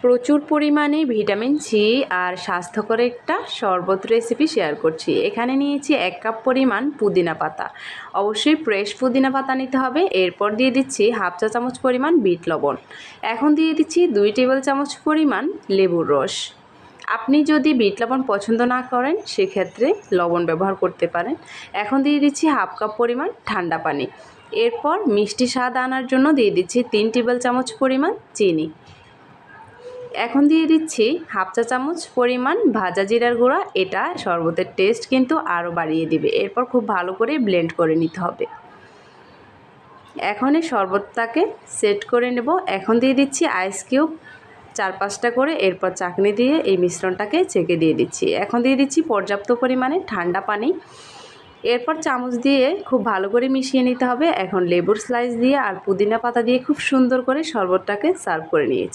প্রচুর পরিমাণে vitamin C আর স্বাস্থ্যকর একটা শরবত রেসিপি শেয়ার করছি। এখানে নিয়েছি 1 কাপ পরিমাণ পুদিনা পাতা, অবশ্যই ফ্রেশ পুদিনা পাতা নিতে হবে। এরপর দিয়ে দিচ্ছি হাফ চা চামচ পরিমাণ বিট লবণ। এখন দিয়ে দিচ্ছি 2 টেবিল চামচ পরিমাণ লেবুর রস। আপনি যদি বিট লবণ পছন্দ না করেন সেক্ষেত্রে লবণ ব্যবহার করতে পারেন। এখন দিয়ে দিচ্ছি হাফ কাপ পরিমাণ ঠান্ডা পানি। এরপর মিষ্টি স্বাদ আনার জন্য দিয়ে দিচ্ছি 3 টেবিল চামচ পরিমাণ চিনি। এখন দিয়ে দিচ্ছি হাফ চা চামচ পরিমাণ ভাজা জিরার গুঁড়া, এটা শরবতের টেস্ট কিন্তু আরও বাড়িয়ে দিবে। এরপর খুব ভালো করে ব্লেন্ড করে নিতে হবে। এখন এই শরবতটাকে সেট করে নেব। এখন দিয়ে দিচ্ছি আইস কিউব 4-5টা করে, এরপর চাকনি দিয়ে এই মিশ্রণটাকে ছেঁকে দিয়ে দিচ্ছি। এখন দিয়ে দিচ্ছি পর্যাপ্ত পরিমাণে ঠান্ডা পানি। এরপর চামচ দিয়ে খুব ভালো করে মিশিয়ে নিতে হবে। এখন লেবুর স্লাইস দিয়ে আর পুদিনা পাতা দিয়ে খুব সুন্দর করে শরবতটাকে সার্ভ করে নিয়েছি।